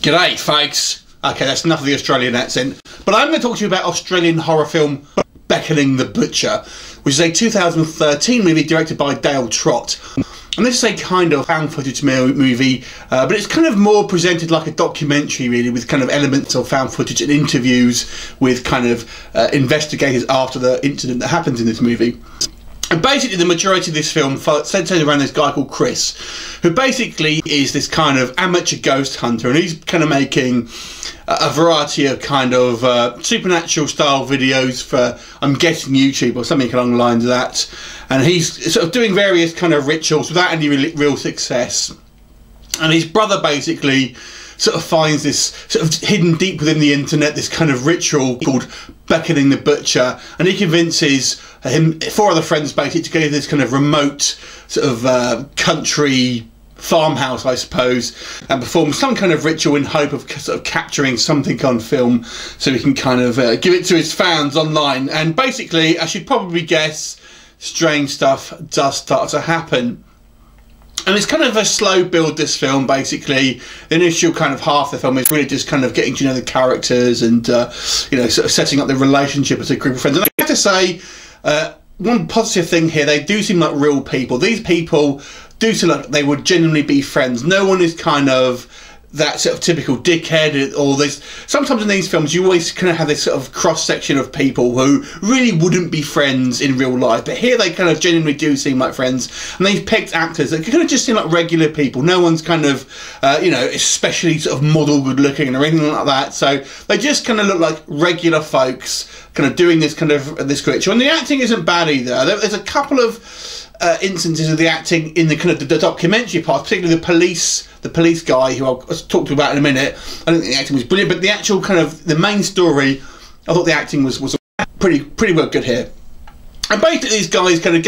G'day, folks. Okay, that's enough of the Australian accent. But I'm going to talk to you about Australian horror film Beckoning the Butcher, which is a 2013 movie directed by Dale Trott. And this is a kind of found footage movie, but it's kind of more presented like a documentary, really, with kind of elements of found footage and interviews with kind of investigators after the incident that happens in this movie. And basically the majority of this film centres around this guy called Chris, who basically is this kind of amateur ghost hunter, and he's kind of making a variety of kind of supernatural style videos for, I'm guessing, YouTube or something along the lines of that. And he's sort of doing various kind of rituals without any real success. And his brother basically sort of finds this sort of hidden deep within the internet, this kind of ritual called Beckoning the Butcher, and he convinces him, 4 other friends basically, to go to this kind of remote sort of country farmhouse, I suppose, and perform some kind of ritual in hope of sort of capturing something on film so he can kind of give it to his fans online. And basically, as you'd probably guess, strange stuff does start to happen. And it's kind of a slow build, this film, basically. The initial kind of half of the film is really just kind of getting to know the characters and, you know, sort of setting up the relationship as a group of friends. And I have to say, one positive thing here, they do seem like real people. These people do seem like they would genuinely be friends. No one is kind of that sort of typical dickhead, or this. Sometimes in these films you always kind of have this sort of cross-section of people who really wouldn't be friends in real life, but here they kind of genuinely do seem like friends, and they've picked actors that kind of just seem like regular people. No one's kind of you know, especially sort of model good looking or anything like that, so they just kind of look like regular folks kind of doing this kind of this ritual. And the acting isn't bad either. There's a couple of instances of the acting in the kind of the documentary part, particularly the police guy, who I'll talk to you about in a minute. I don't think the acting was brilliant, but the actual kind of the main story, I thought the acting was pretty well good here. And basically these guys kind of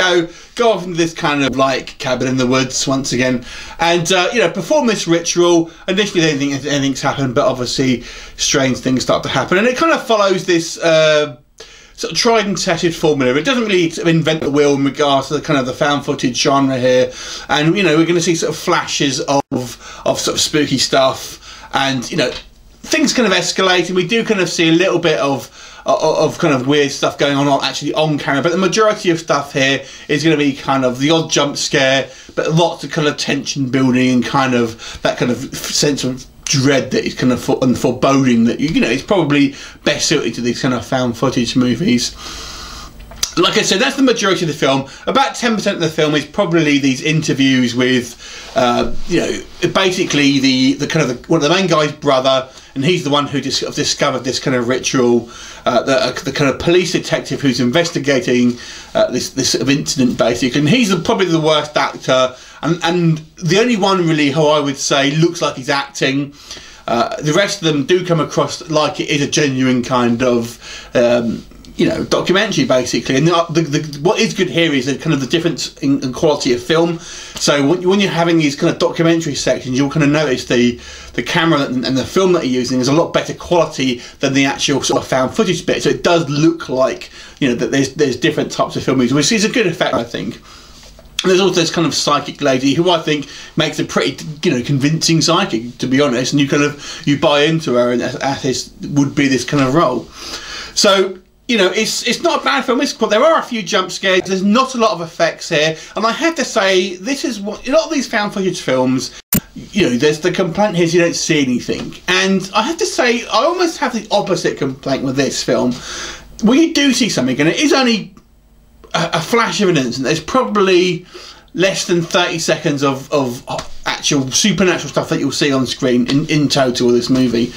go off into this kind of like cabin in the woods once again, and you know, perform this ritual. Initially they don't think anything's happened, but obviously strange things start to happen, and it kind of follows this sort of tried and tested formula. It doesn't really sort of invent the wheel in regards to the kind of the found footage genre here, and you know, we're going to see sort of flashes of sort of spooky stuff, and you know, things kind of escalate, and we do kind of see a little bit of kind of weird stuff going on actually on camera, but the majority of stuff here is going to be kind of the odd jump scare, but lots of kind of tension building and kind of that kind of sense of dread that is kind of and foreboding that, you know, it's probably best suited to these kind of found footage movies. Like I said, that's the majority of the film. About 10% of the film is probably these interviews with, you know, basically the kind of one of the main guy's brother, and he's the one who discovered this kind of ritual. The kind of police detective who's investigating this sort of incident, basically, and he's probably the worst actor, and the only one really who I would say looks like he's acting. The rest of them do come across like it is a genuine kind of you know, documentary, basically. And what is good here is kind of the difference in quality of film. So when you're having these kind of documentary sections, you'll kind of notice the camera and the film that you're using is a lot better quality than the actual sort of found footage bit. So it does look like, you know, that there's different types of filmmakers, which is a good effect, I think. And there's also this kind of psychic lady who I think makes a pretty, you know, convincing psychic, to be honest, and you buy into her, and as this would be this kind of role. So, you know, it's not a bad film. There are a few jump scares. There's not a lot of effects here, and I have to say, this is what a lot of these found footage films, you know, there's the complaint here is you don't see anything, and I have to say I almost have the opposite complaint with this film. When you do see something, and it is only a flash of an instant, there's probably less than 30 seconds of actual supernatural stuff that you'll see on screen in total of this movie.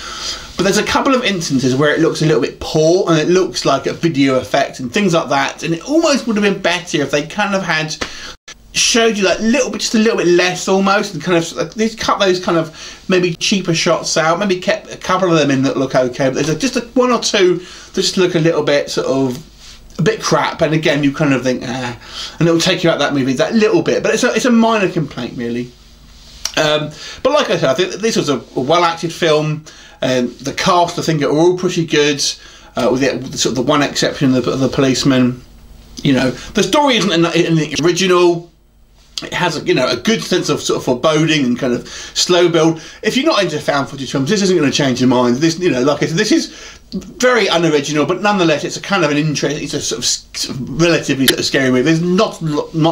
But there's a couple of instances where it looks a little bit poor, and it looks like a video effect and things like that, and it almost would have been better if they kind of had showed you that little bit, just a little bit less almost, and kind of like, cut those kind of maybe cheaper shots out, maybe kept a couple of them in that look okay, but there's just one or two that just look a little bit sort of a bit crap, and again you kind of think and it'll take you out that movie that little bit, but it's a minor complaint really. But like I said, I think this was a well acted film. The cast, I think, are all pretty good, with sort of the one exception of the policeman. You know, the story isn't anything original. It has, you know, a good sense of sort of foreboding and kind of slow build. If you're not into found footage films, this isn't going to change your mind. This, you know, like I said, this is very unoriginal, but nonetheless, it's a kind of an interest. It's a sort of relatively sort of scary movie. There's not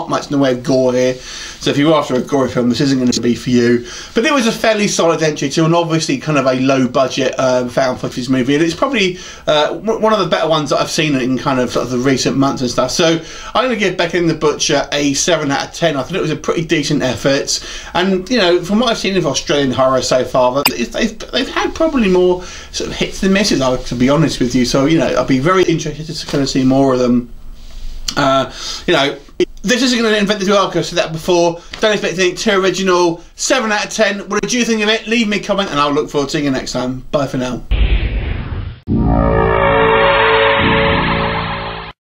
much in the way of gore here, so if you're after a gory film, this isn't going to be for you. But it was a fairly solid entry to, and obviously kind of a low budget found footage movie, and it's probably one of the better ones that I've seen in kind of sort of the recent months and stuff. So I'm going to give Beckoning the Butcher a 7 out of 10. I thought it was a pretty decent effort, and you know, from what I've seen of Australian horror so far, they've had probably more sort of hits than misses, to be honest with you. So, you know, I'd be very interested to kind of see more of them. You know, this isn't going to invent the wheel. I've said that before. Don't expect anything too original. 7 out of 10. What did you think of it? Leave me a comment and I'll look forward to seeing you next time. Bye for now.